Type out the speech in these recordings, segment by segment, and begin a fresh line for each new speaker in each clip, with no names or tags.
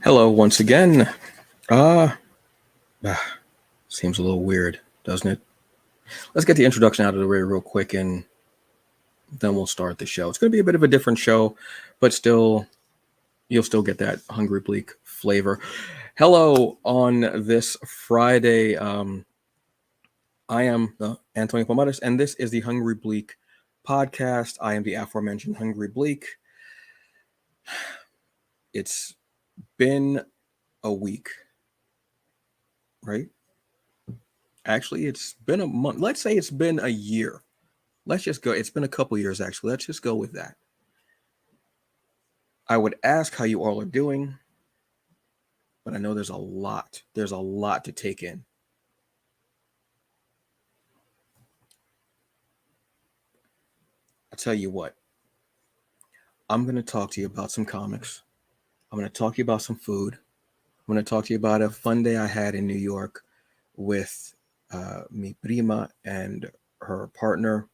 Hello once again. Uh, Seems a little weird, doesn't it? Let's get the introduction out of the way real quick and then we'll start the show. It's going to be a bit of a different show, but still, you'll still get that Hungry Bleak flavor. Hello on this Friday. I am Antonio Pomares, and this is the Hungry Bleak podcast. I am the aforementioned Hungry Bleak. It's been a week, right? Actually, it's been a month. Let's say it's been a year. Let's just go. It's been a couple years, actually. Let's just go with that. I would ask how you all are doing, but I know there's a lot. There's a lot to take in. I'll tell you what. I'm going to talk to you about some comics. I'm going to talk to you about some food. I'm going to talk to you about a fun day I had in New York with mi prima and her partner.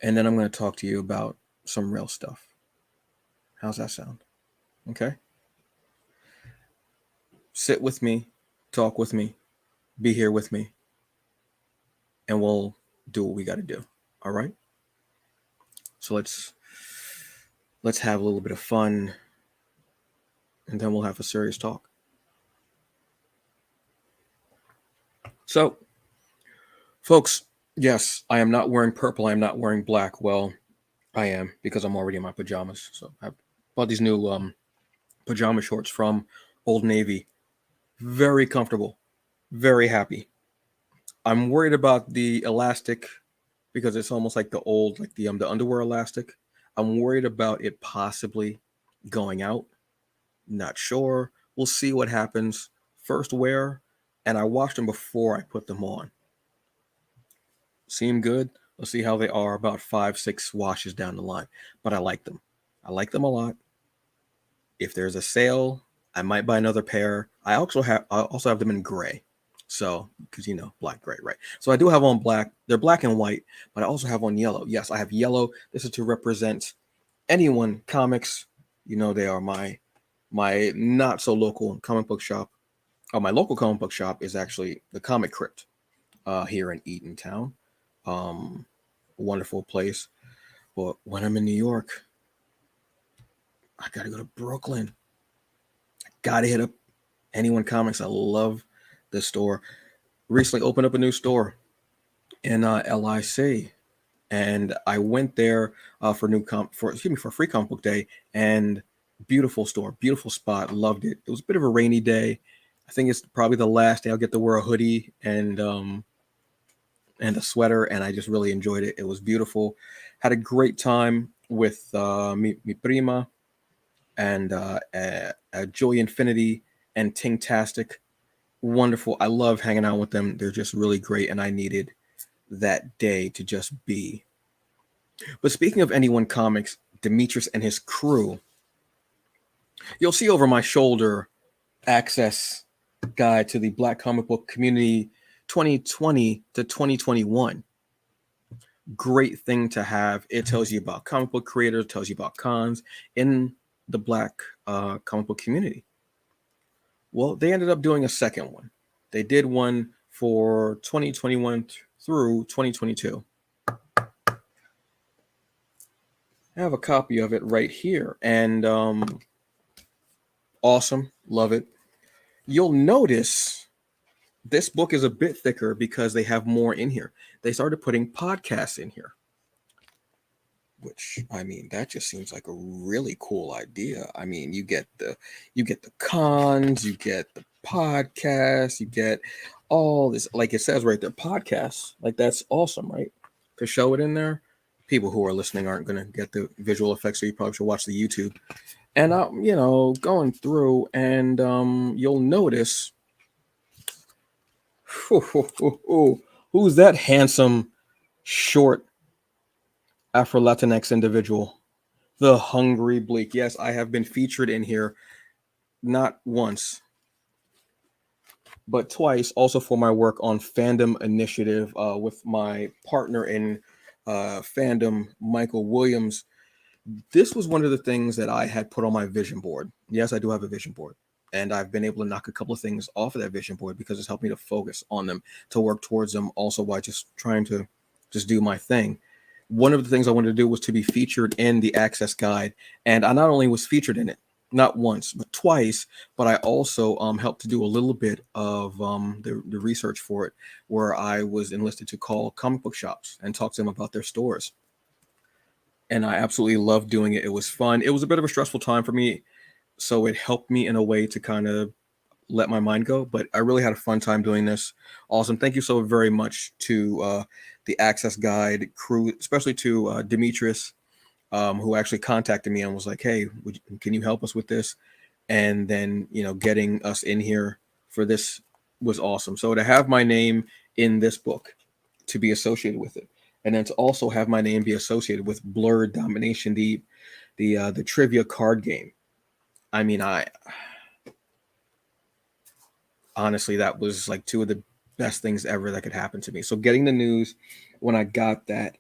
And then I'm going to talk to you about some real stuff. How's that sound? Okay. Sit with me, talk with me, be here with me, and we'll do what we got to do. All right. So let's have a little bit of fun, and then we'll have a serious talk. So, folks, yes, I am not wearing purple. I am not wearing black. Well, I am because I'm already in my pajamas. So I bought these new pajama shorts from Old Navy. Very comfortable, very happy. I'm worried about the elastic because it's almost like the old, like the underwear elastic. I'm worried about it possibly going out. Not sure. We'll see what happens. First wear, and I washed them before I put them on. Seem good. Let's see how they are about 5-6 washes down the line. But I like them. I like them a lot. If there's a sale, I might buy another pair. I also have them in gray. So, because black, gray, right? So I do have on black. They're black and white, but I also have on yellow. Yes, I have yellow. This is to represent anyone comics. They are my not so local comic book shop. Oh, my local comic book shop is actually the Comic Crypt here in Eatontown. Wonderful place. But when I'm in New York, I gotta go to Brooklyn. I gotta hit up Anyone Comics. I love this store. Recently opened up a new store in LIC, and I went there for free comic book day, and beautiful store, beautiful spot, loved it. It was a bit of a rainy day. I think it's probably the last day I'll get to wear a hoodie and a sweater, and I just really enjoyed it. It was beautiful. Had a great time with mi prima and JOYNFINTY and Tingtastic. Wonderful. I love hanging out with them. They're just really great, and I needed that day to just be. But speaking of Anyone Comics, Demetrius and his crew, you'll see over my shoulder access guide to the Black comic book community 2020 to 2021. Great thing to have. It tells you about comic book creators, tells you about cons in the Black comic book community. Well, they ended up doing a second one. They did one for 2021 through 2022. I have a copy of it right here, and awesome, love it. You'll notice this book is a bit thicker because they have more in here. They started putting podcasts in here, which, I mean, that just seems like a really cool idea. I mean, you get the cons, you get the podcasts, you get all this, like it says right there, podcasts. Like, that's awesome, right? To show it in there. People who are listening aren't going to get the visual effects, so you probably should watch the YouTube. And going through, and you'll notice, who's that handsome, short Afro-Latinx individual? The Hungry Bleak. Yes, I have been featured in here not once, but twice, also for my work on Fandom Initiative with my partner in fandom, Michael Williams. This was one of the things that I had put on my vision board. Yes, I do have a vision board, and I've been able to knock a couple of things off of that vision board because it's helped me to focus on them, to work towards them, also by just trying to just do my thing. One of the things I wanted to do was to be featured in the Access Guide, and I not only was featured in it, not once but twice, but I also helped to do a little bit of the research for it, where I was enlisted to call comic book shops and talk to them about their stores, and I absolutely loved doing it. It was fun. It was a bit of a stressful time for me, so it helped me in a way to kind of let my mind go. But I really had a fun time doing this. Awesome. Thank you so very much to the Access Guide crew, especially to Demetrius, who actually contacted me and was like, "Hey, can you help us with this?" And then getting us in here for this was awesome. So to have my name in this book, to be associated with it, and then to also have my name be associated with Blurred Domination, the trivia card game. I mean, I honestly, that was like two of the best things ever that could happen to me. So getting the news when I got that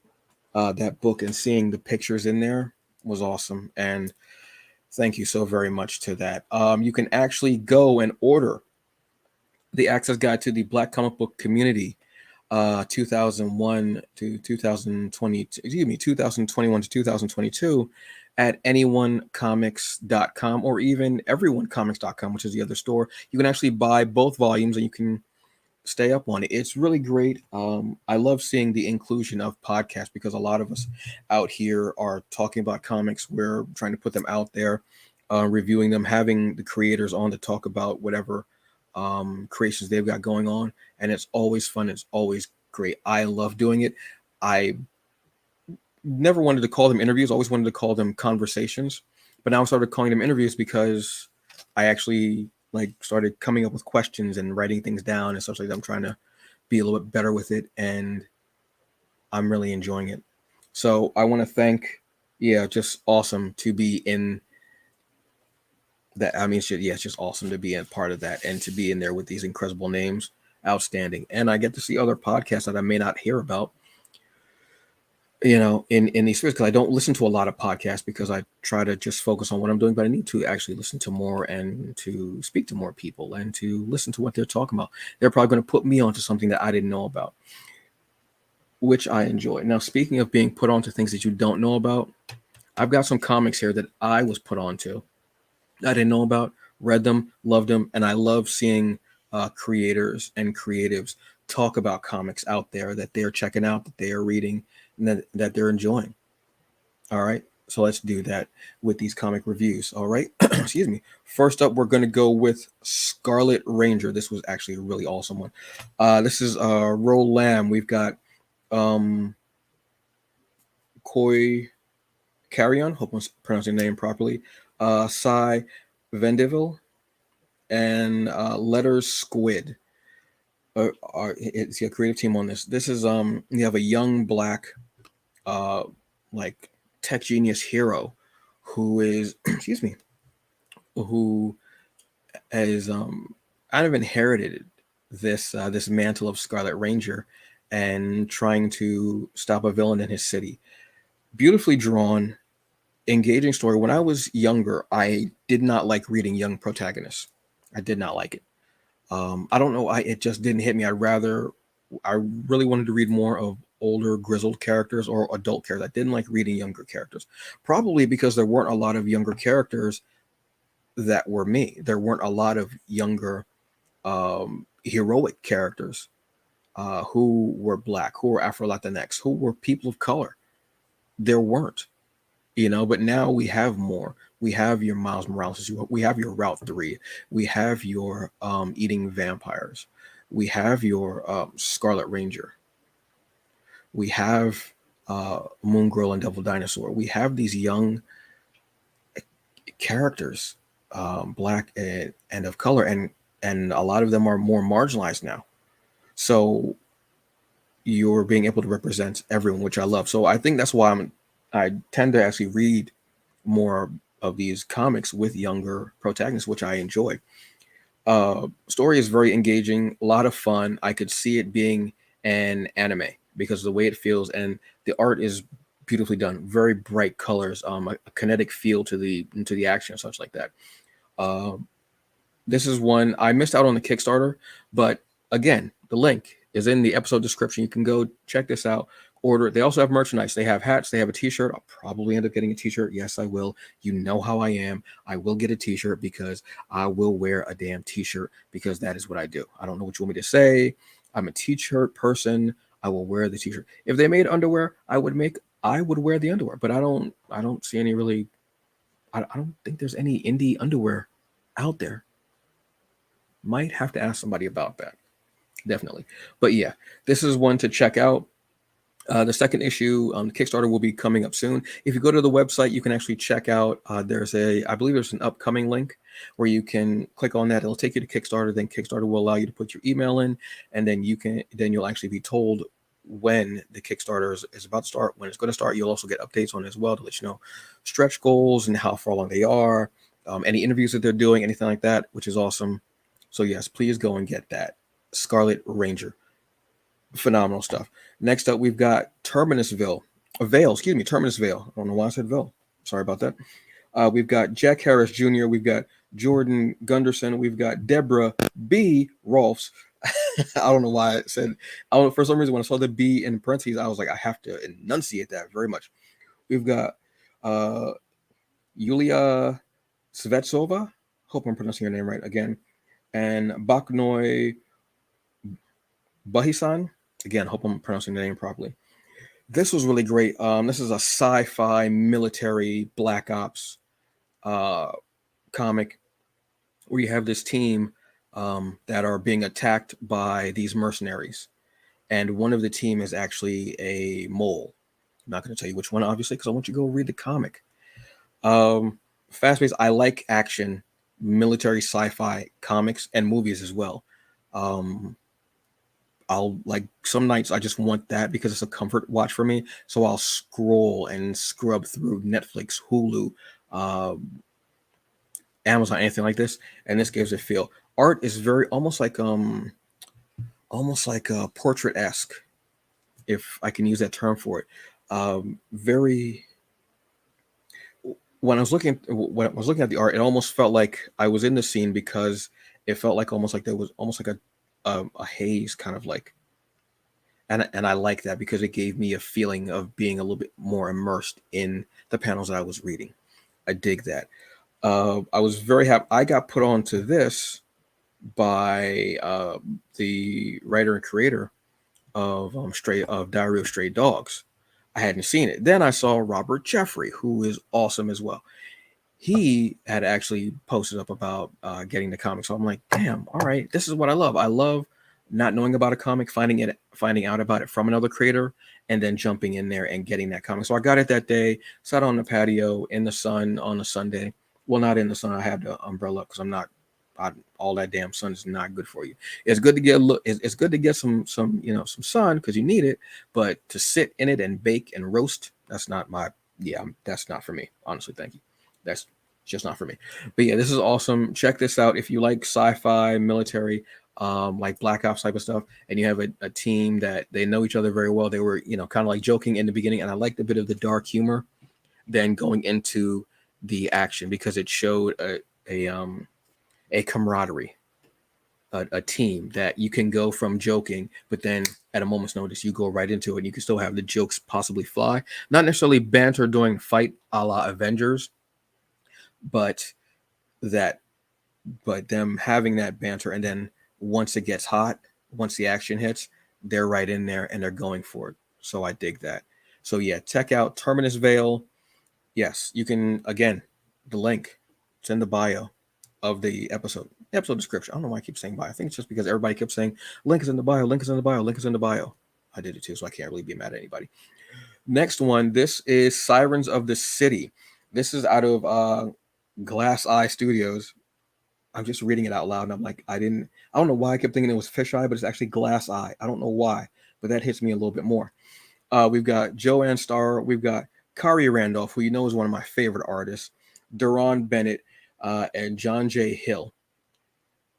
book and seeing the pictures in there was awesome. And thank you so very much to that. You can actually go and order the Access Guide to the Black Comic Book Community, 2001 to 2020, excuse me, 2021 to 2022 at anyonecomics.com, or even everyonecomics.com, which is the other store. You can actually buy both volumes and you can stay up on it. It's really great. I love seeing the inclusion of podcasts because a lot of us out here are talking about comics. We're trying to put them out there, reviewing them, having the creators on to talk about whatever creations they've got going on. And it's always fun. It's always great. I love doing it. I never wanted to call them interviews. Always wanted to call them conversations. But now I started calling them interviews because I actually started coming up with questions and writing things down and such like that. I'm trying to be a little bit better with it, and I'm really enjoying it. So I want to thank, just awesome to be in that. I mean, it's just awesome to be a part of that and to be in there with these incredible names. Outstanding. And I get to see other podcasts that I may not hear about, in these spheres, because I don't listen to a lot of podcasts because I try to just focus on what I'm doing, but I need to actually listen to more and to speak to more people and to listen to what they're talking about. They're probably going to put me onto something that I didn't know about, which I enjoy. Now, speaking of being put onto things that you don't know about, I've got some comics here that I was put onto. I didn't know about, read them, loved them, and I love seeing creators and creatives talk about comics out there that they're checking out, that they are reading, and that they're enjoying. All right, so let's do that with these comic reviews. All right, excuse me. First up, we're going to go with Scarlet Ranger. This was actually a really awesome one. This is Roll Lamb. We've got Koi Carrion, hope I'm pronouncing the name properly. Cy Vendeville and Letters Squid. It's a creative team on this. This is you have a young black like tech genius hero who is excuse me, who has kind of inherited this mantle of Scarlet Ranger and trying to stop a villain in his city. Beautifully drawn, engaging story. When I was younger, I did not like reading young protagonists. I did not like it. I don't know. It just didn't hit me. I really wanted to read more of older grizzled characters or adult characters. I didn't like reading younger characters, probably because there weren't a lot of younger characters that were me. There weren't a lot of younger heroic characters who were black, who were Afro Latinx, who were people of color. There weren't. But now we have more. We have your Miles Morales. We have your Route 3. We have your Eating Vampires. We have your Scarlet Ranger. We have Moon Girl and Devil Dinosaur. We have these young characters, black and of color, and a lot of them are more marginalized now. So you're being able to represent everyone, which I love. So I think that's why I tend to actually read more of these comics with younger protagonists, which I enjoy. Story is very engaging, a lot of fun. I could see it being an anime because of the way it feels, and the art is beautifully done. Very bright colors, a kinetic feel to the action and such like that. This is one I missed out on the Kickstarter, but again, the link is in the episode description. You can go check this out, order it. They also have merchandise. They have hats. They have a t-shirt. I'll probably end up getting a t-shirt. Yes, I will. You know how I am. I will get a t-shirt because I will wear a damn t-shirt because that is what I do. I don't know what you want me to say. I'm a t-shirt person. I will wear the t-shirt. If they made underwear, I would wear the underwear, but I don't see any really, I don't think there's any indie underwear out there. Might have to ask somebody about that. Definitely. But yeah, this is one to check out. The second issue, the Kickstarter will be coming up soon. If you go to the website, you can actually check out, I believe there's an upcoming link where you can click on that. It'll take you to Kickstarter. Then Kickstarter will allow you to put your email in, and then you'll actually be told when the Kickstarter is about to start, when it's going to start. You'll also get updates on it as well to let you know stretch goals and how far along they are, any interviews that they're doing, anything like that, which is awesome. So yes, please go and get that. Scarlet Ranger. Phenomenal stuff. Next up, we've got Terminusville. Terminusville. I don't know why I said Ville. Sorry about that. We've got Jack Harris Jr. We've got Jordan Gunderson. We've got Deborah B. Rolfs. I don't know why I said, for some reason, when I saw the B in parentheses, I was like, I have to enunciate that very much. We've got Yulia Svetsova. Hope I'm pronouncing her name right again. And Baknoy Bahisan. Again, hope I'm pronouncing the name properly. This was really great. This is a sci-fi military Black Ops comic where you have this team that are being attacked by these mercenaries. And one of the team is actually a mole. I'm not going to tell you which one, obviously, because I want you to go read the comic. Fast-paced. I like action, military sci-fi comics and movies as well. I'll like some nights I just want that because it's a comfort watch for me. So I'll scroll and scrub through Netflix, Hulu, Amazon, anything like this, and this gives it feel. Art is very almost like portrait-esque, if I can use that term for it. Very. When I was looking at the art, it almost felt like I was in the scene because it felt like almost like there was almost like a haze kind of like, and I like that because it gave me a feeling of being a little bit more immersed in the panels that I was reading. I dig that. I was very happy. I got put on to this by the writer and creator of Diary of Stray Dogs. I hadn't seen it. Then I saw Robert Jeffrey, who is awesome as well. He had actually posted up about getting the comic. So I'm like, damn, all right, this is what I love. I love not knowing about a comic, finding out about it from another creator, and then jumping in there and getting that comic. So I got it that day, sat on the patio in the sun on a Sunday. Well, not in the sun. I had the umbrella because all that damn sun is not good for you. It's good to get it's good to get some some sun because you need it, but to sit in it and bake and roast, that's not for me. Honestly, thank you. That's just not for me. But yeah, this is awesome. Check this out if you like sci-fi, military, like Black Ops type of stuff, and you have a team that they know each other very well. They were kind of like joking in the beginning, and I liked a bit of the dark humor then going into the action because it showed a camaraderie, a team that you can go from joking, but then at a moment's notice, you go right into it. And you can still have the jokes possibly fly. Not necessarily banter during fight a la Avengers, but them having that banter. And then once it gets hot, once the action hits, they're right in there and they're going for it. So I dig that. So yeah, check out Terminusville. Yes, you can, again, the link, it's in the bio of the episode description. I don't know why I keep saying bio. I think it's just because everybody kept saying link is in the bio, link is in the bio, link is in the bio. I did it too, so I can't really be mad at anybody. Next one, this is Sirens of the City. This is out of Glass Eye Studios. I'm just reading it out loud, and I'm like, I don't know why I kept thinking it was Fisheye, but it's actually Glass Eye. I don't know why, but that hits me a little bit more. We've got Joanne Starr. We've got Kari Randolph, who you know is one of my favorite artists, Duran Bennett, and John J. Hill.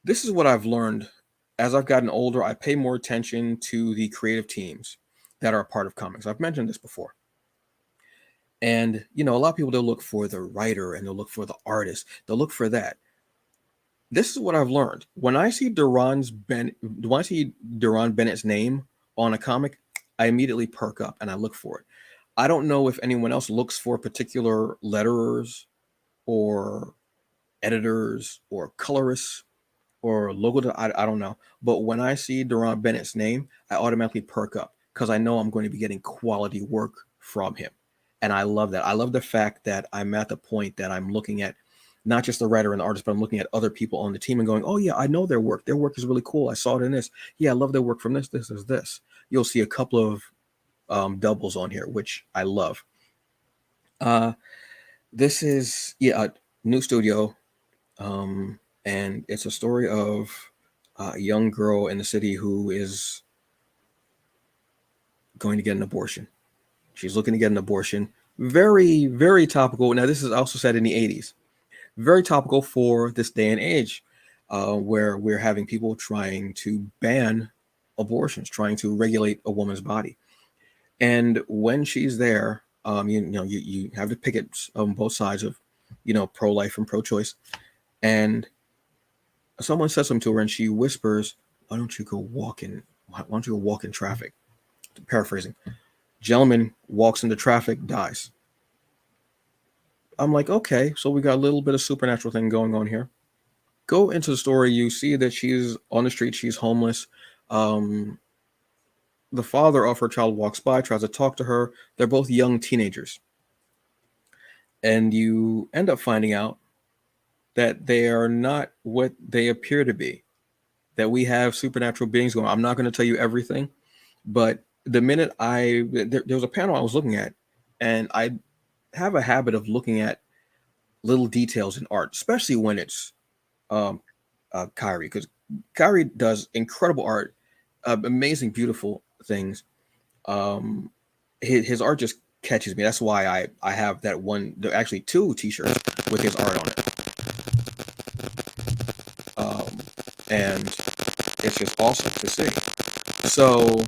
This is what I've learned as I've gotten older. I pay more attention to the creative teams that are a part of comics. I've mentioned this before. And a lot of people, they'll look for the writer and they'll look for the artist. They'll look for that. This is what I've learned. When I see Duran Bennett's name on a comic, I immediately perk up and I look for it. I don't know if anyone else looks for particular letterers or editors or colorists or logo. I don't know. But when I see Duran Bennett's name, I automatically perk up because I know I'm going to be getting quality work from him. And I love that. I love the fact that I'm at the point that I'm looking at not just the writer and the artist, but I'm looking at other people on the team and going, oh, yeah, I know their work. Their work is really cool. I saw it in this. Yeah, I love their work from this. You'll see a couple of doubles on here, which I love. This is, a new studio. And it's a story of a young girl in the city who is going to get an abortion. She's looking to get an abortion. Very, very topical. Now, this is also set in the 80s. Very topical for this day and age, where we're having people trying to ban abortions, trying to regulate a woman's body. And when she's there, you have the pickets on both sides of, pro-life and pro-choice. And someone says something to her and she whispers, why don't you go walk in traffic? Paraphrasing. Gentleman walks into traffic, dies. I'm like, okay, so we got a little bit of supernatural thing going on here. Go into the story, you see that she's on the street, she's homeless. The father of her child walks by, tries to talk to her. They're both young teenagers. And you end up finding out that they are not what they appear to be, that we have supernatural beings going. I'm not going to tell you everything, but the minute there was a panel I was looking at, and I have a habit of looking at little details in art, especially when it's Kyrie, because Kyrie does incredible art, amazing, beautiful things. His art just catches me. That's why I have that one, actually 2 t-shirts with his art on it. And it's just awesome to see. So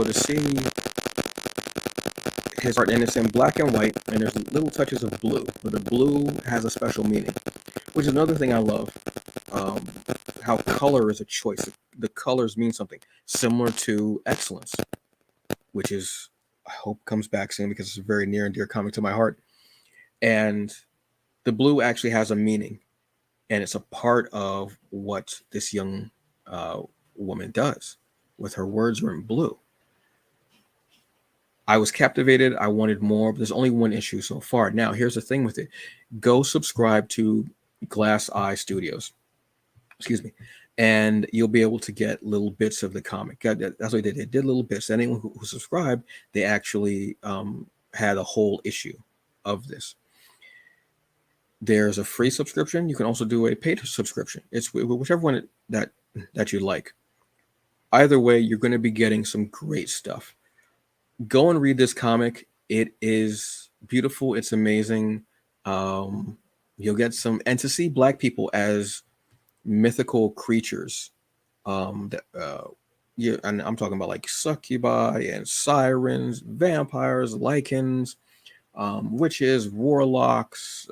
to see his art, and it's in black and white, and there's little touches of blue, but the blue has a special meaning, which is another thing I love. How color is a choice. The colors mean something similar to excellence, which is, I hope, comes back soon because it's a very near and dear comic to my heart. And the blue actually has a meaning, and it's a part of what this young woman does. With her words are in blue. I was captivated. I wanted more, but there's only one issue so far. Now, here's the thing with it. Go subscribe to Glass Eye Studios. Excuse me. And you'll be able to get little bits of the comic. That's what they did. They did little bits. Anyone who subscribed, they actually had a whole issue of this. There's a free subscription. You can also do a paid subscription. It's whichever one that you like. Either way, you're going to be getting some great stuff. Go and read this comic. It is beautiful. It's amazing. You'll get some, and to see Black people as mythical creatures. And I'm talking about like succubi and sirens, vampires, lycans, witches, warlocks,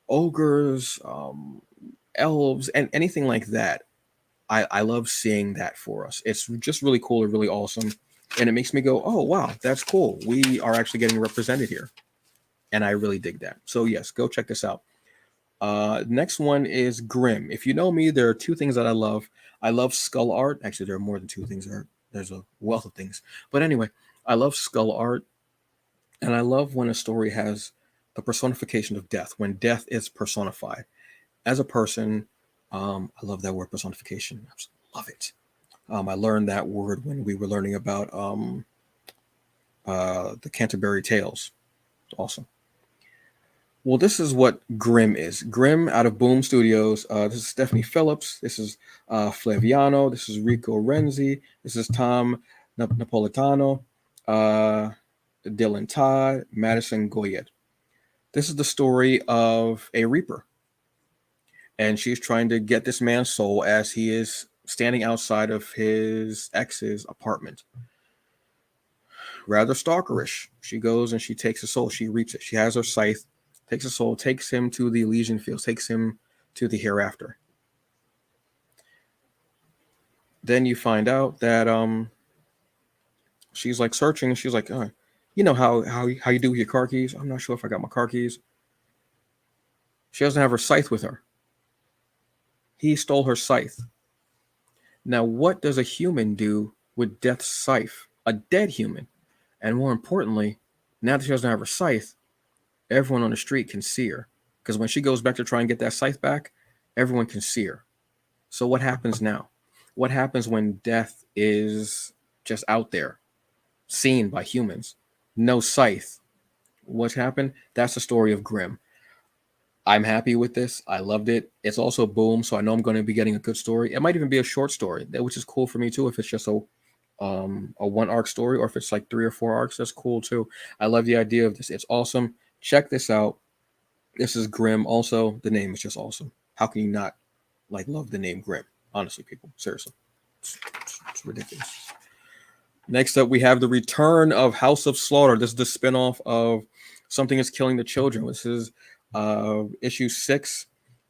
ogres, elves, and anything like that. I love seeing that for us. It's just really cool and really awesome. And it makes me go, oh, wow, that's cool. We are actually getting represented here. And I really dig that. So yes, go check this out. Next one is Grimm. If you know me, there are 2 things that I love. I love skull art. Actually, there are more than 2 things. There's a wealth of things. But anyway, I love skull art. And I love when a story has the personification of death, when death is personified. As a person, I love that word, personification. I just love it. I learned that word when we were learning about the Canterbury Tales. Awesome. Well, this is what Grimm is. Grimm out of Boom Studios. This is Stephanie Phillips. This is Flaviano. This is Rico Renzi. This is Tom Napolitano. Dylan Todd. Madison Goyette. This is the story of a Reaper. and she's trying to get this man's soul as he is standing outside of his ex's apartment. Rather stalkerish. She goes and she takes his soul. She reaps it. She has her scythe, takes his soul, takes him to the Elysian fields, takes him to the hereafter. Then you find out that she's like searching, and she's like, you know how you do with your car keys? I'm not sure if I got my car keys. She doesn't have her scythe with her. He stole her scythe. Now, what does a human do with death's scythe? A dead human. And more importantly, now that she doesn't have her scythe, everyone on the street can see her. Because when she goes back to try and get that scythe back, everyone can see her. So what happens now? What happens when death is just out there, seen by humans? No scythe. What's happened? That's the story of Grimm. I'm happy with this. I loved it. It's also Boom, so I know I'm going to be getting a good story. It might even be a short story, which is cool for me too. If it's just a one arc story, or if it's like 3 or 4 arcs, that's cool too. I love the idea of this. It's awesome. Check this out. This is Grimm. Also, the name is just awesome. How can you not like love the name Grimm? Honestly, people, seriously, it's ridiculous. Next up, we have the return of House of Slaughter. This is the spinoff of Something is Killing the Children. This is issue 6.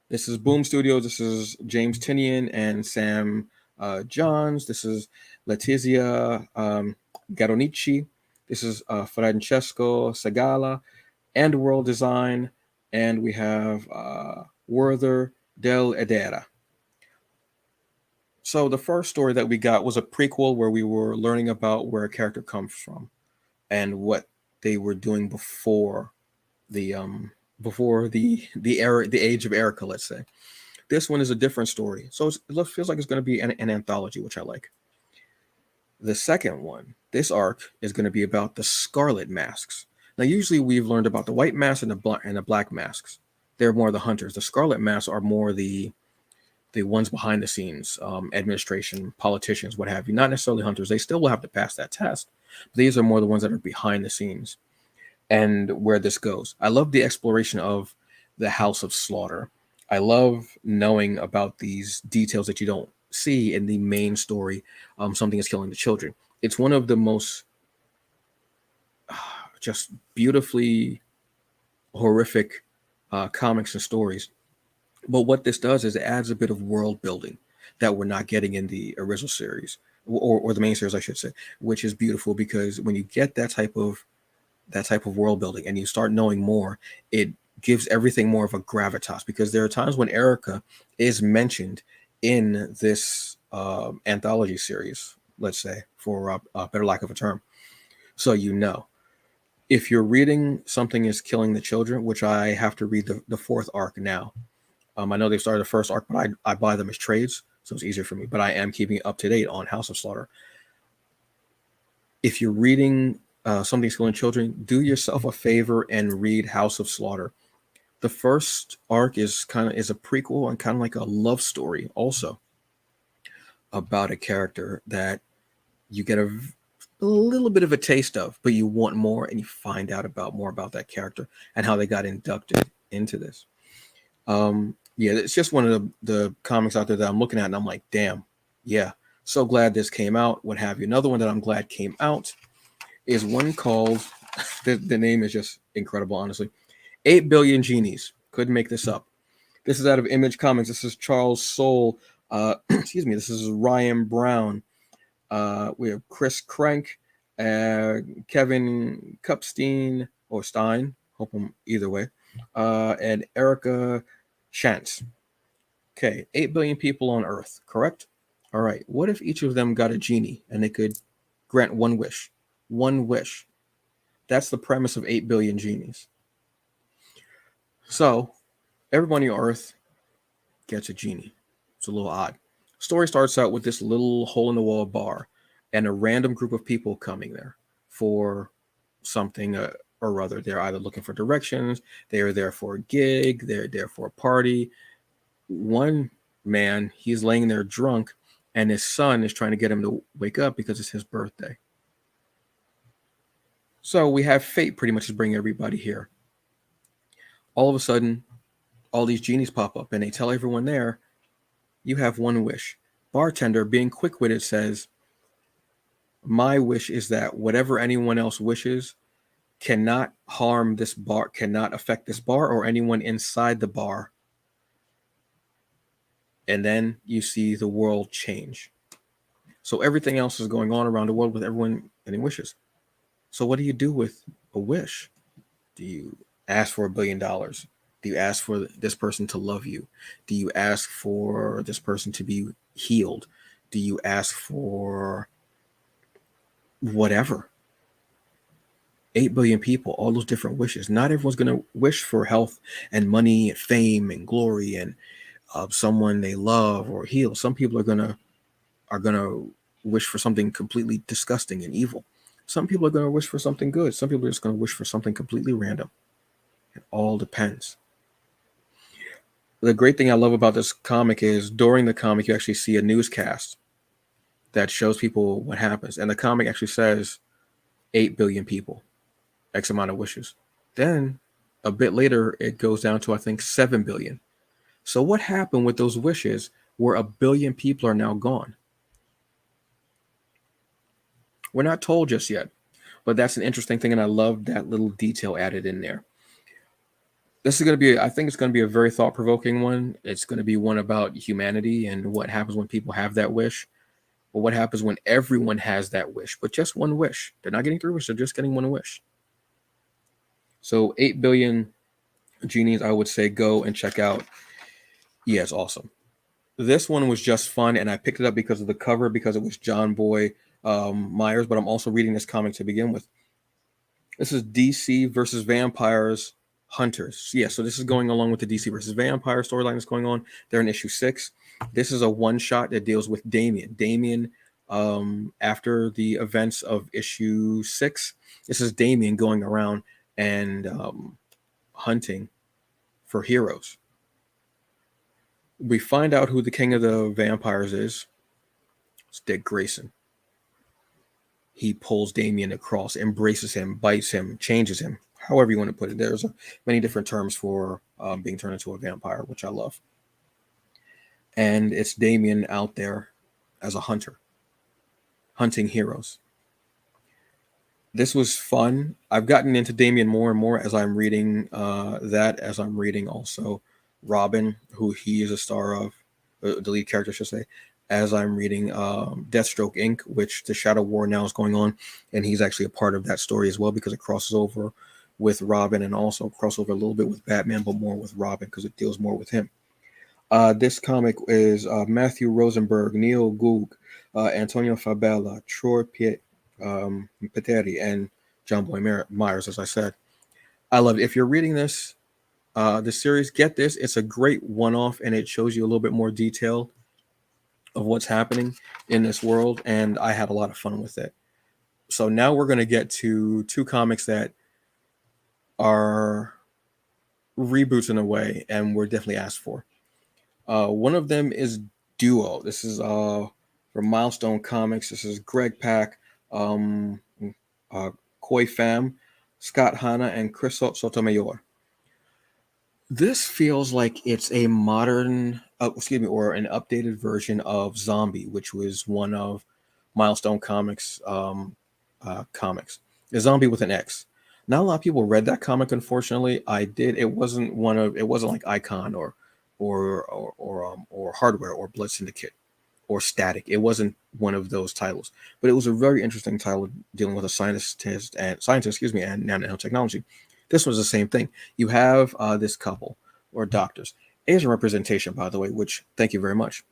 This is Boom Studios. This is James Tinian and Sam Johns. This is Letizia Garonici. This is Francesco Segala and World Design. And we have Werther Del Edera. So the first story that we got was a prequel where we were learning about where a character comes from and what they were doing before the era, the age of Erica, let's say. This one is a different story, so it feels like it's going to be an anthology, which I like. The second one, this arc, is going to be about the Scarlet Masks. Now, usually we've learned about the white masks and the black masks. They're more the hunters. The Scarlet Masks are more the ones behind the scenes, administration, politicians, what have you. Not necessarily hunters. They still will have to pass that test. But these are more the ones that are behind the scenes. And where this goes. I love the exploration of the House of Slaughter. I love knowing about these details that you don't see in the main story. Something is Killing the Children. It's one of the most just beautifully horrific comics and stories. But what this does is it adds a bit of world building that we're not getting in the original series, or the main series, I should say, which is beautiful because when you get that type of world building and you start knowing more, it gives everything more of a gravitas, because there are times when Erica is mentioned in this anthology series, let's say, for a better lack of a term. So if you're reading Something is Killing the Children, which I have to read the 4th arc now. I know they started the 1st arc, but I buy them as trades, so it's easier for me. But I am keeping up to date on House of Slaughter. If you're reading Something's Killing Children, do yourself a favor and read House of Slaughter. The 1st arc is a prequel and kind of like a love story also about a character that you get a little bit of a taste of, but you want more, and you find out more about that character and how they got inducted into this. It's just one of the comics out there that I'm looking at and I'm like, damn, yeah, so glad this came out, what have you. Another one that I'm glad came out is one called, the name is just incredible, honestly, 8 Billion Genies. Couldn't make this up. This is out of Image Comics. This is Charles Soule. Excuse me. This is Ryan Brown. We have Chris Crank, Kevin Kupstein, or Stein, hope I'm either way, and Erica Shantz. Okay, 8 billion people on Earth, correct? All right, what if each of them got a genie and they could grant one wish? One wish. That's the premise of 8 billion genies. So, everybody on Earth gets a genie. It's a little odd. Story starts out with this little hole-in-the-wall bar and a random group of people coming there for something or other. They're either looking for directions, they're there for a gig, they're there for a party. One man, he's laying there drunk, and his son is trying to get him to wake up because it's his birthday. So we have fate pretty much to bring everybody here. All of a sudden, all these genies pop up and they tell everyone there, you have one wish. Bartender, being quick-witted, says, my wish is that whatever anyone else wishes cannot harm this bar, cannot affect this bar or anyone inside the bar. And then you see the world change. So everything else is going on around the world with everyone getting wishes. So what do you do with a wish? Do you ask for $1 billion? Do you ask for this person to love you? Do you ask for this person to be healed? Do you ask for whatever? 8 billion people, all those different wishes. Not everyone's going to wish for health and money and fame and glory and someone they love or heal. Some people are gonna wish for something completely disgusting and evil. Some people are going to wish for something good. Some people are just going to wish for something completely random. It all depends. The great thing I love about this comic is during the comic, you actually see a newscast that shows people what happens. And the comic actually says 8 billion people, X amount of wishes. Then a bit later, it goes down to, I think, 7 billion. So what happened with those wishes where 1 billion people are now gone? We're not told just yet, but that's an interesting thing. And I love that little detail added in there. This is going to be, I think it's going to be a very thought-provoking one. It's going to be one about humanity and what happens when people have that wish. But what happens when everyone has that wish, but just one wish? They're not getting 3 wishes, they're just getting one wish. So 8 billion genies, I would say go and check out. Yeah, it's awesome. This one was just fun, and I picked it up because of the cover, because it was John Boy Myers, but I'm also reading this comic to begin with. This is DC versus Vampires Hunters. Yeah, so this is going along with the DC versus Vampire storyline that's going on. They're in issue 6. This is a one-shot that deals with Damien. Damien, after the events of issue 6, this is Damien going around and hunting for heroes. We find out who the king of the vampires is. It's Dick Grayson. He pulls Damien across, embraces him, bites him, changes him, however you want to put it. There's many different terms for being turned into a vampire, which I love. And it's Damien out there as a hunter, hunting heroes. This was fun. I've gotten into Damien more and more as I'm reading as I'm reading also Robin, who he is a star of, the lead character, I should say, as I'm reading Deathstroke Inc., which the Shadow War now is going on, and he's actually a part of that story as well because it crosses over with Robin and also crosses over a little bit with Batman, but more with Robin because it deals more with him. This comic is Matthew Rosenberg, Neil Goog, Antonio Fabella, Troy Peteri, and John Boy Myers, as I said. I love it. If you're reading this series, get this. It's a great one-off, and it shows you a little bit more detail of what's happening in this world, and I had a lot of fun with it. So now we're going to get to 2 comics that are reboots in a way, and were definitely asked for. One of them is Duo. This is from Milestone Comics. This is Greg Pak, Koi Pham, Scott Hanna, and Chris Sotomayor. This feels like it's a modern, or an updated version of Zombie, which was one of Milestone Comics comics. A Zombie with an X. Not a lot of people read that comic, unfortunately. I did. It wasn't like Icon or Hardware or Blood Syndicate or Static. It wasn't one of those titles, but it was a very interesting title dealing with a scientist and nanotechnology. This was the same thing. You have this couple or doctors. Asian representation, by the way, which thank you very much.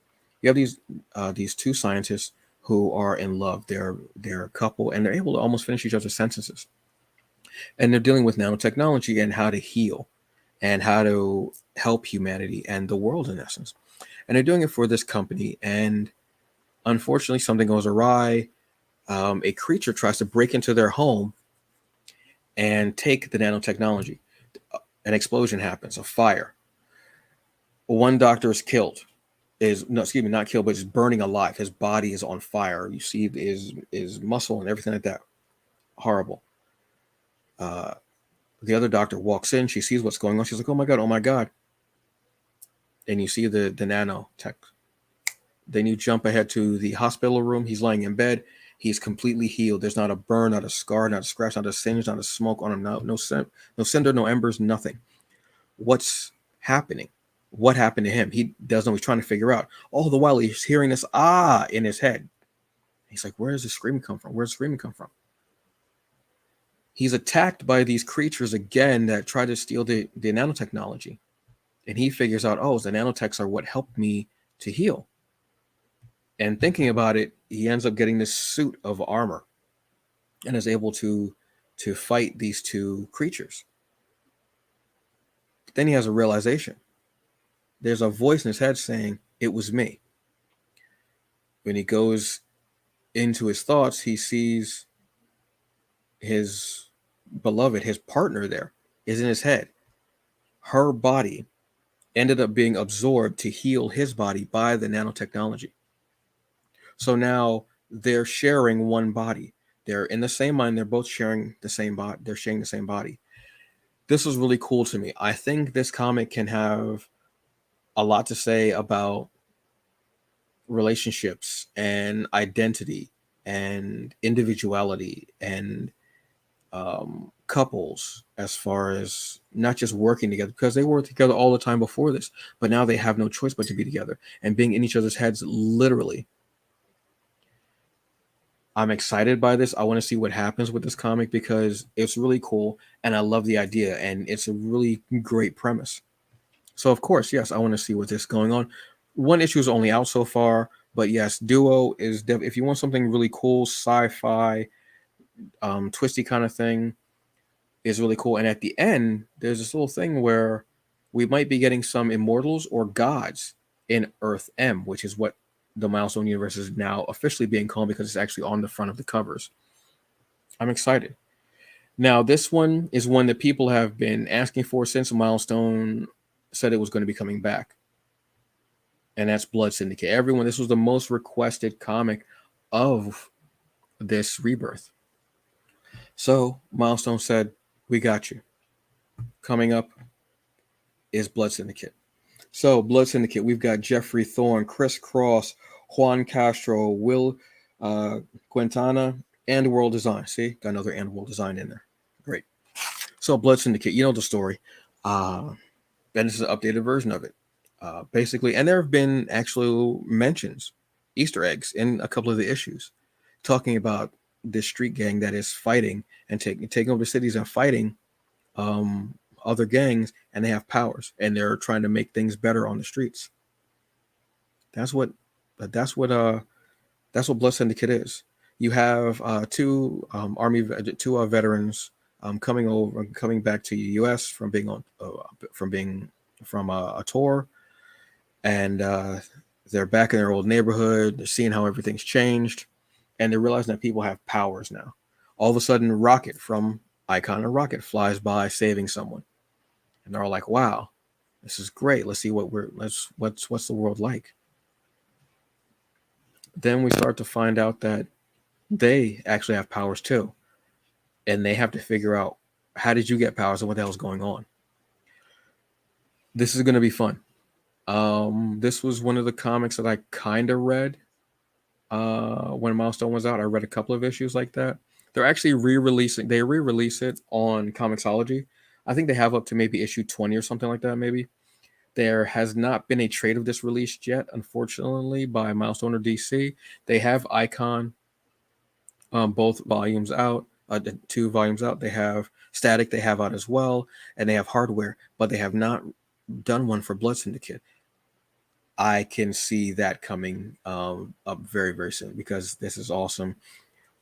You have these 2 scientists who are in love. They're a couple, and they're able to almost finish each other's sentences. And they're dealing with nanotechnology and how to heal and how to help humanity and the world in essence. And they're doing it for this company. And unfortunately, something goes awry. A creature tries to break into their home and take the nanotechnology. An explosion happens, a fire. One doctor is killed. Not killed, but is burning alive. His body is on fire. You see his muscle and everything like that. Horrible. The other doctor walks in. She sees what's going on. She's like, oh my God. and you see the nanotech. Then you jump ahead to the hospital room. He's lying in bed. He's completely healed. There's not a burn, not a scar, not a scratch, not a singe, not a smoke on him. No cinder, no embers, nothing. What's happening? What happened to him? He doesn't know. He's trying to figure out. All the while he's hearing this in his head. He's like, where does this screaming come from? Where's the screaming come from? He's attacked by these creatures again that try to steal the nanotechnology. And he figures out, oh, the nanotechs are what helped me to heal. And thinking about it, he ends up getting this suit of armor and is able to fight these two creatures. Then he has a realization. There's a voice in his head saying, it was me. When he goes into his thoughts, he sees his beloved, his partner there, is in his head. Her body ended up being absorbed to heal his body by the nanotechnology. So now they're sharing one body. They're in the same mind. They're both sharing the same body. They're sharing the same body. This was really cool to me. I think this comic can have a lot to say about relationships and identity and individuality and couples, as far as not just working together, because they worked together all the time before this, but now they have no choice but to be together and being in each other's heads, literally. I'm excited by this. I want to see what happens with this comic because it's really cool and I love the idea and it's a really great premise. So of course, yes, I want to see what this is going on. One issue is only out so far, but yes, Duo is if you want something really cool, sci-fi, twisty kind of thing, is really cool. And at the end, there's this little thing where we might be getting some immortals or gods in Earth M, which is what the Milestone universe is now officially being called because it's actually on the front of the covers. I'm excited. Now, this one is one that people have been asking for since Milestone said it was going to be coming back. And that's Blood Syndicate. Everyone, this was the most requested comic of this rebirth. So Milestone said, we got you. Coming up is Blood Syndicate. So Blood Syndicate, we've got Jeffrey Thorne, Chris Cross, Juan Castro, Will Quintana, and World Design. See, got another and World Design in there. Great. So Blood Syndicate, you know the story. And this is an updated version of it. Basically, and there have been actual mentions, Easter eggs in a couple of the issues, talking about this street gang that is fighting and taking over cities and fighting other gangs, and they have powers and they're trying to make things better on the streets. That's what Blood Syndicate is. You have two veterans coming back to the U.S. from being from a tour, and they're back in their old neighborhood. They're seeing how everything's changed, and they're realizing that people have powers now. All of a sudden, Rocket from Icon and Rocket flies by saving someone, and they're all like, "Wow, this is great. Let's see what's the world like." Then we start to find out that they actually have powers too, and they have to figure out, how did you get powers and what the hell's going on. This is going to be fun. This was one of the comics that I kind of read when Milestone was out. I read a couple of issues like that. They're actually re-releasing. They re-release it on Comixology. I think they have up to maybe issue 20 or something like that, maybe. There has not been a trade of this released yet, unfortunately, by Milestone or DC. They have Icon, both volumes out, 2 volumes out. They have Static, they have out as well, and they have Hardware, but they have not done one for Blood Syndicate. I can see that coming up very, very soon because this is awesome.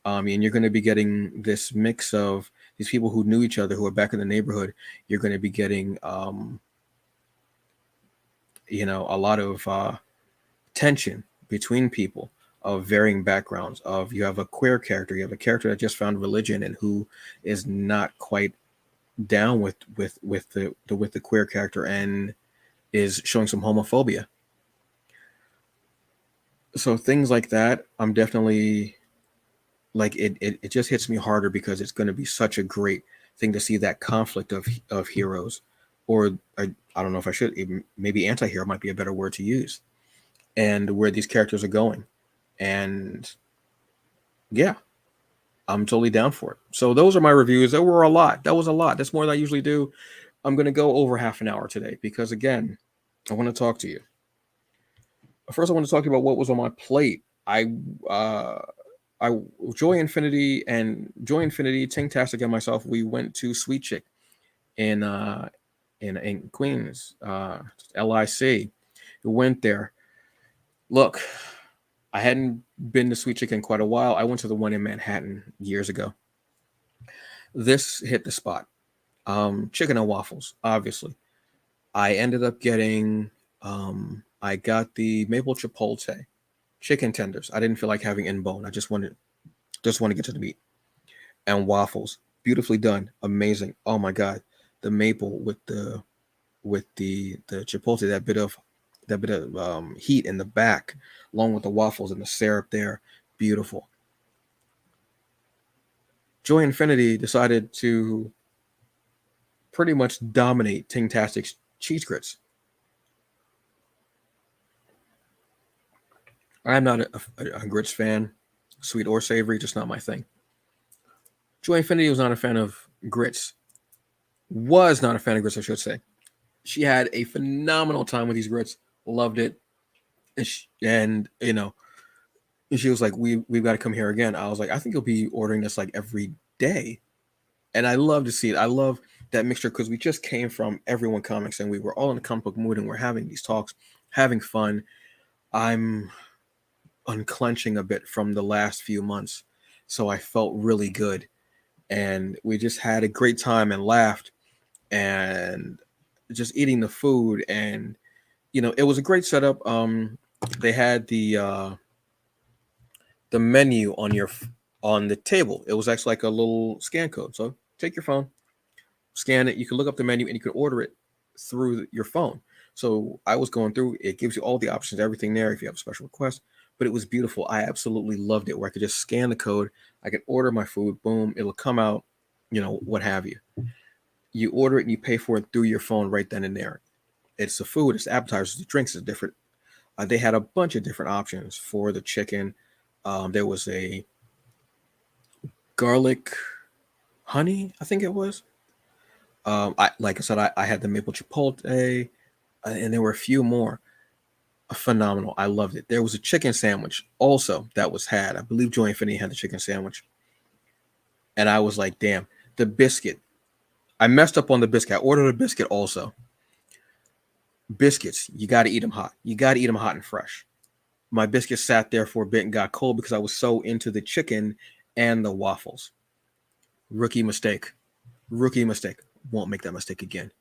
And you're going to be getting this mix of these people who knew each other, who are back in the neighborhood. You're going to be getting a lot of tension between people of varying backgrounds. You have a queer character, you have a character that just found religion and who is not quite down with the queer character and is showing some homophobia. So things like that, I'm definitely like it just hits me harder because it's going to be such a great thing to see that conflict of heroes or I don't know if I should, even, maybe anti-hero might be a better word to use, and where these characters are going. And yeah, I'm totally down for it. So those are my reviews. There were a lot. That was a lot. That's more than I usually do. I'm going to go over half an hour today because, again, I want to talk to you. First, I want to talk to you about what was on my plate. Uh, I JOYNFINTY Tingtastic, and myself, we went to Sweet Chick in in Queens, LIC. We went there. Look, I hadn't been to Sweet Chick in quite a while. I went to the one in Manhattan years ago. This hit the spot. Chicken and waffles, obviously. I ended up getting. I got the maple chipotle chicken tenders. I didn't feel like having in bone. I just want to get to the meat. And waffles, beautifully done, amazing. Oh my god, the maple with the chipotle, that bit of heat in the back, along with the waffles and the syrup there, beautiful. JOYNFINTY decided to pretty much dominate Tingtastic's cheese grits. I'm not a grits fan, sweet or savory, just not my thing. JOYNFINTY was not a fan of grits. Was not a fan of grits, I should say. She had a phenomenal time with these grits. Loved it, and she was like, "We've got to come here again." I was like, "I think you'll be ordering this like every day," and I love to see it. I love that mixture because we just came from Everyone Comics and we were all in a comic book mood and we're having these talks, having fun. I'm unclenching a bit from the last few months, so I felt really good, and we just had a great time and laughed and just eating the food, and it was a great setup. They had the menu on the table. It was actually like a little scan code. So take your phone, scan it. You can look up the menu and you can order it through your phone. So I was going through. It gives you all the options, everything there. If you have a special request, but it was beautiful. I absolutely loved it. Where I could just scan the code, I could order my food. Boom, it'll come out. What have you. You order it and you pay for it through your phone right then and there. It's the food, it's the appetizers, the drinks, it's different. They had a bunch of different options for the chicken. There was a garlic honey, I think it was. Like I said, I had the maple chipotle, and there were a few more. Phenomenal. I loved it. There was a chicken sandwich also that was had. I believe JOYNFINTY had the chicken sandwich. And I was like, damn, the biscuit. I messed up on the biscuit. I ordered a biscuit also. Biscuits, you got to eat them hot. You got to eat them hot and fresh. My biscuit sat there for a bit and got cold because I was so into the chicken and the waffles. Rookie mistake. Rookie mistake. Won't make that mistake again.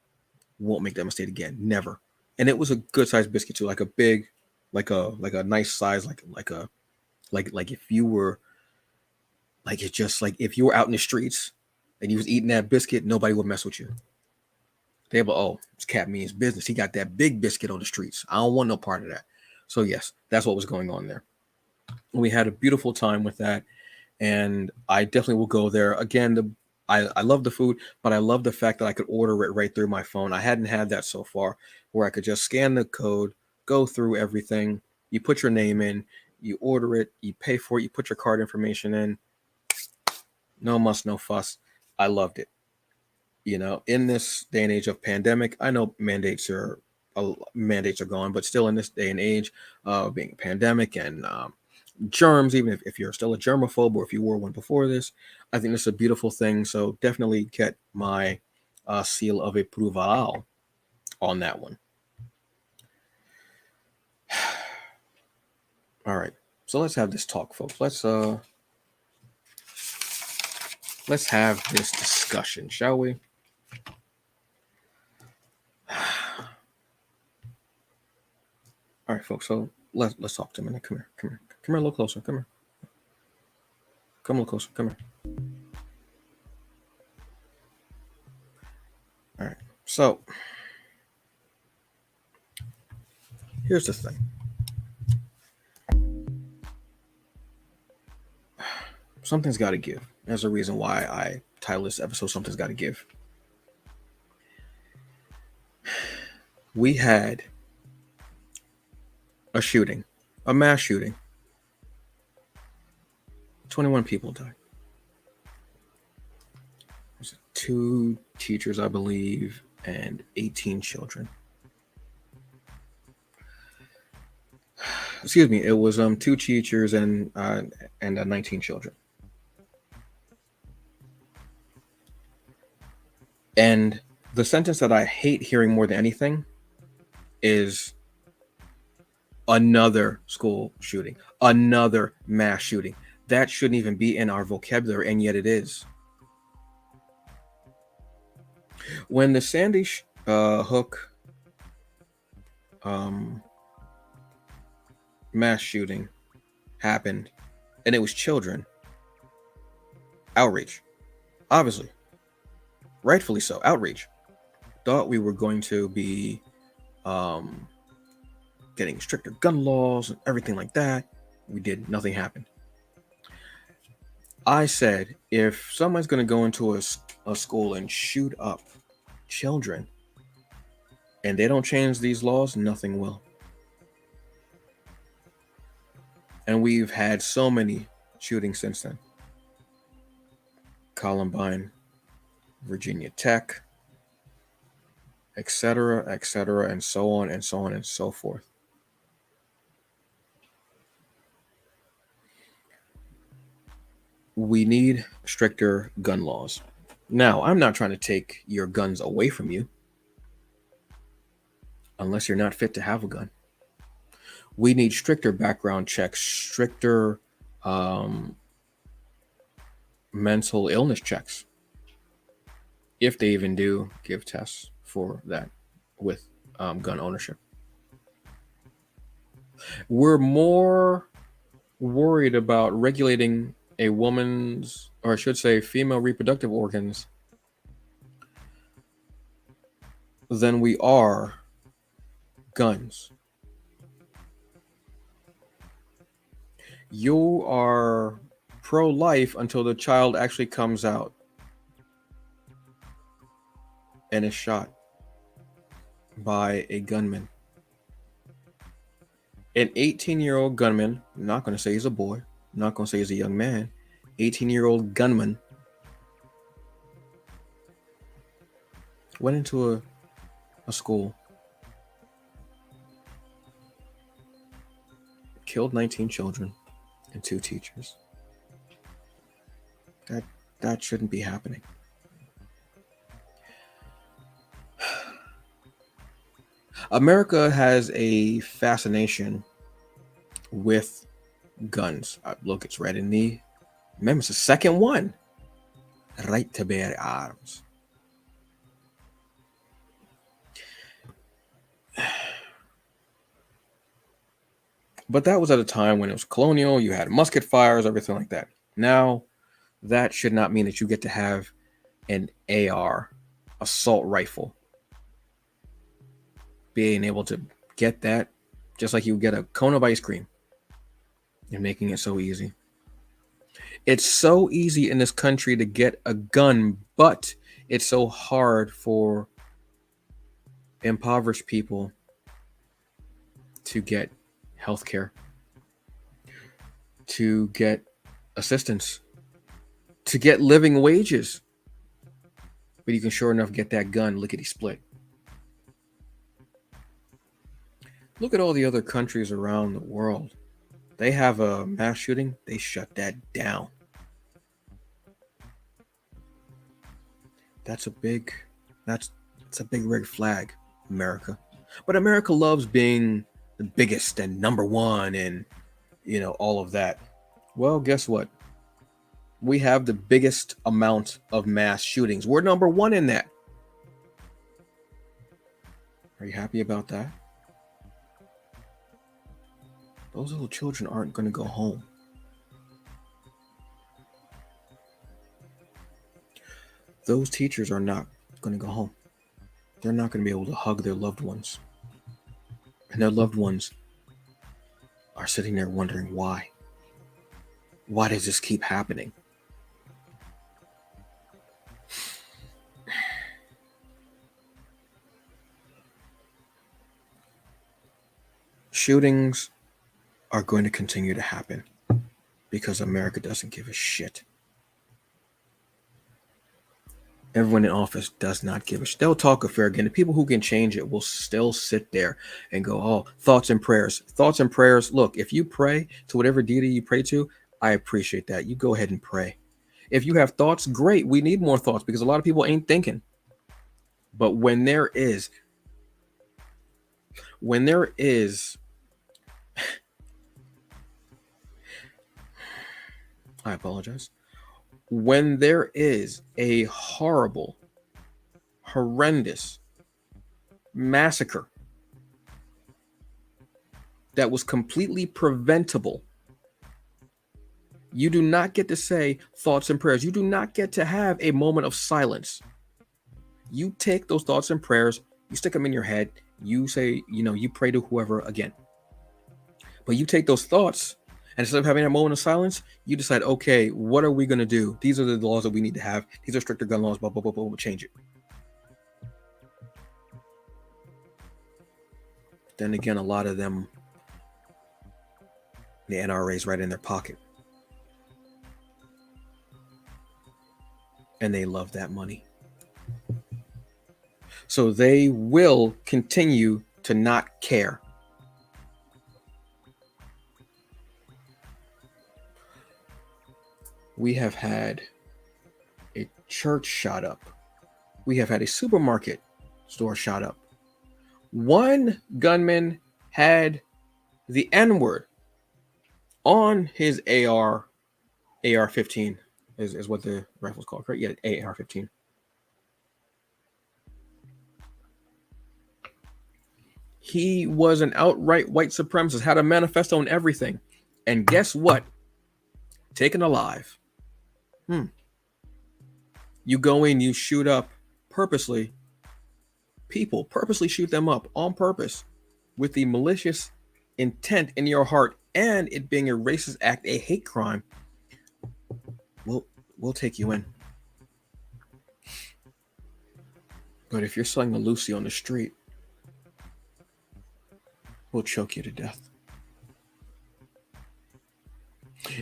Won't make that mistake again. Never. And it was a good sized biscuit too, like a big, like a nice size, like if you were like it just like if you were out in the streets and you was eating that biscuit, nobody would mess with you. They were, oh, this cat means business. He got that big biscuit on the streets. I don't want no part of that. So yes, that's what was going on there. We had a beautiful time with that, and I definitely will go there again. I love the food, but I love the fact that I could order it right through my phone. I hadn't had that so far, where I could just scan the code, go through everything. You put your name in, you order it, you pay for it, you put your card information in. No muss, no fuss. I loved it. In this day and age of pandemic, I know mandates are gone, but still in this day and age, being a pandemic and germs, even if you're still a germaphobe or if you wore one before this, I think this is a beautiful thing. So definitely get my seal of approval on that one. All right, so let's have this talk, folks. Let's have this discussion, shall we? All right, folks. So let's talk to me. Come here a little closer. Come a little closer. Come here. All right. So here's the thing. Something's got to give. There's a reason why I title this episode "Something's Got to Give." we had a shooting, a mass shooting. 21 people died. There's 2 teachers, I believe, and 18 children. Excuse me, it was 2 teachers and 19 children. And the sentence that I hate hearing more than anything is another school shooting, another mass shooting. That shouldn't even be in our vocabulary, and yet it is. When the Sandy Hook mass shooting happened, and it was children, outrage. Obviously. Rightfully so, outrage. Thought we were going to be getting stricter gun laws and everything like that. We did. Nothing happened. I said, if someone's going to go into a school and shoot up children and they don't change these laws, nothing will. And we've had so many shootings since then. Columbine, Virginia Tech, etc., and so on and so on and so forth. We need stricter gun laws. Now, I'm not trying to take your guns away from you, unless you're not fit to have a gun. We need stricter background checks, stricter mental illness checks, if they even do give tests for that with gun ownership. We're more worried about regulating a woman's, or I should say female reproductive organs, than we are guns. You are pro-life until the child actually comes out and is shot by a gunman. An 18-year-old gunman, I'm not going to say he's a boy, I'm not going to say he's a young man, 18-year-old gunman went into a school, killed 19 children and 2 teachers. That shouldn't be happening. America has a fascination with guns. Look, it's right in the amendments. The second one, right to bear arms. But that was at a time when it was colonial. You had musket fires, everything like that. Now, that should not mean that you get to have an AR, assault rifle. Being able to get that just like you get a cone of ice cream. You're making it so easy. It's so easy in this country to get a gun, but it's so hard for impoverished people to get healthcare, to get assistance, to get living wages. But you can sure enough get that gun lickety split. Look at all the other countries around the world. They have a mass shooting, they shut that down. That's a big red flag, America. But America loves being the biggest and number one and, all of that. Well, guess what? We have the biggest amount of mass shootings. We're number 1 in that. Are you happy about that? Those little children aren't going to go home. Those teachers are not going to go home. They're not going to be able to hug their loved ones. And their loved ones are sitting there wondering why. Why does this keep happening? shootings are going to continue to happen because America doesn't give a shit. Everyone in office does not give a shit. They'll talk a fair again. The people who can change it will still sit there and go, oh, thoughts and prayers. Thoughts and prayers. Look, if you pray to whatever deity you pray to, I appreciate that. You go ahead and pray. If you have thoughts, great. We need more thoughts because a lot of people ain't thinking. But when there is, I apologize. When there is a horrible, horrendous massacre that was completely preventable, you do not get to say thoughts and prayers. You do not get to have a moment of silence. You take those thoughts and prayers, you stick them in your head, you say, you pray to whoever again. But you take those thoughts, and instead of having a moment of silence, you decide, okay, what are we going to do? These are the laws that we need to have. These are stricter gun laws, blah, blah, blah, blah, we'll change it. Then again, a lot of them, the NRA is right in their pocket. And they love that money. So they will continue to not care. We have had a church shot up. We have had a supermarket store shot up. One gunman had the N-word on his AR-15 is what the rifle's called, correct? Yeah, AR-15. He was an outright white supremacist, had a manifesto and everything. And guess what? Taken alive. You go in, you shoot up purposely. People purposely shoot them up on purpose with the malicious intent in your heart and it being a racist act, a hate crime. We'll take you in. But if you're selling the Lucy on the street, we'll choke you to death.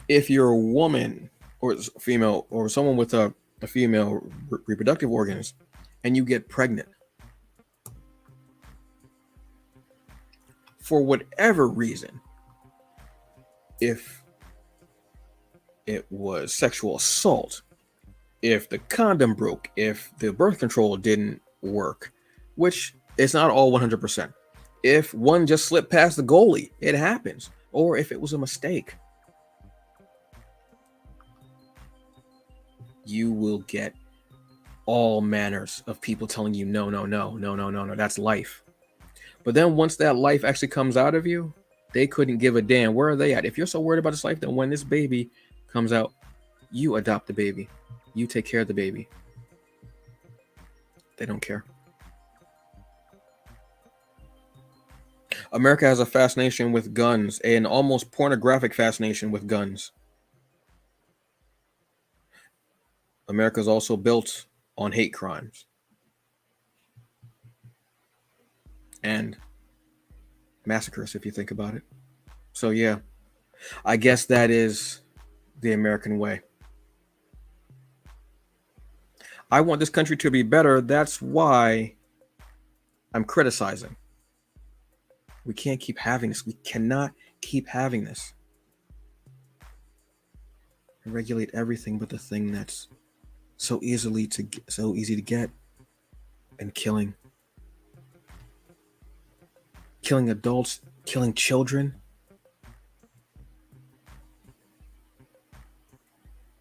If you're a woman or female or someone with a female reproductive organs and you get pregnant, for whatever reason, if it was sexual assault, if the condom broke, if the birth control didn't work, which is not all 100%, if one just slipped past the goalie, it happens, or if it was a mistake, you will get all manners of people telling you, no, that's life. But then once that life actually comes out of you, they couldn't give a damn. Where are they at? If you're so worried about this life, then when this baby comes out, you adopt the baby. You take care of the baby. They don't care. America has a fascination with guns, an almost pornographic fascination with guns. America is also built on hate crimes and massacres, if you think about it. So yeah, I guess that is the American way. I want this country to be better. That's why I'm criticizing. We can't keep having this. We cannot keep having this. Regulate everything but the thing that's so easy to get, and killing adults, killing children.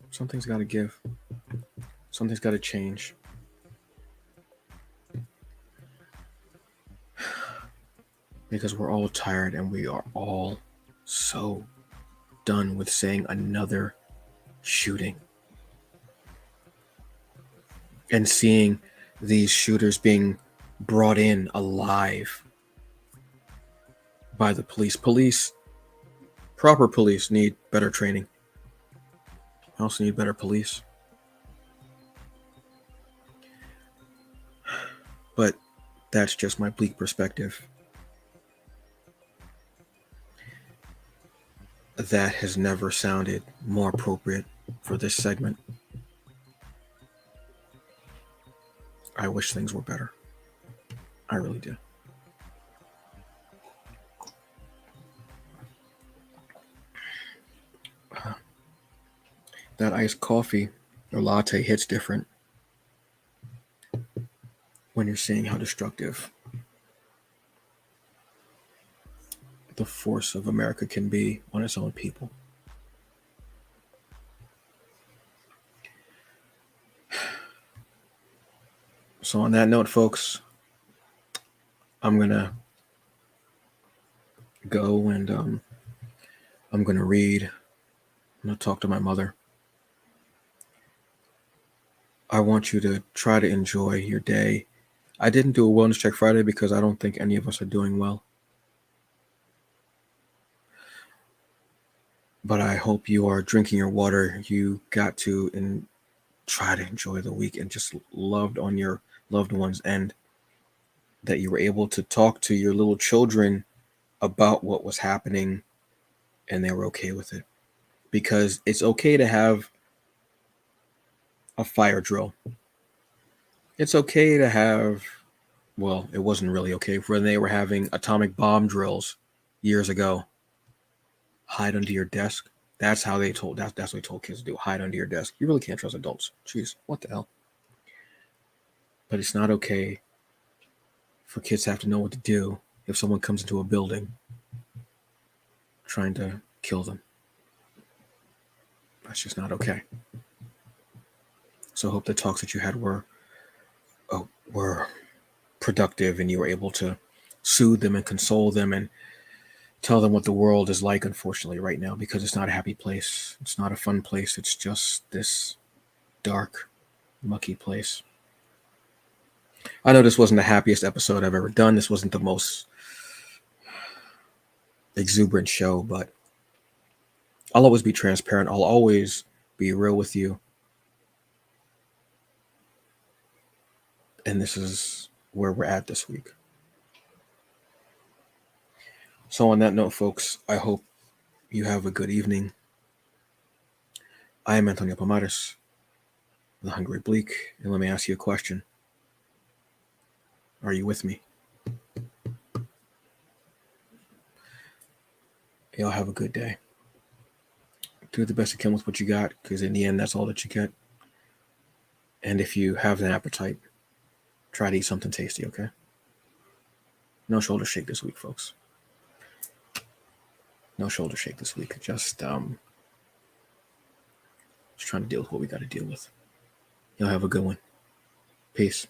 Something's got to give. Something's got to change. Because we're all tired and we are all so done with saying another shooting and seeing these shooters being brought in alive by the police. Proper police need better training. I also need better police. But that's just my bleak perspective. that has never sounded more appropriate for this segment. I wish things were better. I really do. That iced coffee or latte hits different when you're seeing how destructive the force of America can be on its own people. So on that note, folks, I'm gonna go and I'm gonna read. I'm gonna talk to my mother. I want you to try to enjoy your day. I didn't do a wellness check Friday because I don't think any of us are doing well. But I hope you are drinking your water. You got to and try to enjoy the week and just loved on your loved ones, and that you were able to talk to your little children about what was happening and they were okay with it. Because it's okay to have a fire drill. It's okay to have, well, it wasn't really okay when they were having atomic bomb drills years ago. Hide under your desk. That's what they told kids to do. Hide under your desk. You really can't trust adults. Jeez, what the hell? But it's not okay for kids to have to know what to do if someone comes into a building trying to kill them. That's just not okay. So I hope the talks that you had were productive and you were able to soothe them and console them and tell them what the world is like, unfortunately, right now, because it's not a happy place. It's not a fun place. It's just this dark, mucky place. I know this wasn't the happiest episode I've ever done. This wasn't the most exuberant show, but I'll always be transparent. I'll always be real with you. And this is where we're at this week. So on that note, folks, I hope you have a good evening. I am Antonio Pomares, the Hungry Bleak, and let me ask you a question. Are you with me? Y'all have a good day. Do the best you can with what you got, because in the end, that's all that you get. And if you have an appetite, try to eat something tasty, okay? No shoulder shake this week, folks. No shoulder shake this week. Just trying to deal with what we got to deal with. Y'all have a good one. Peace.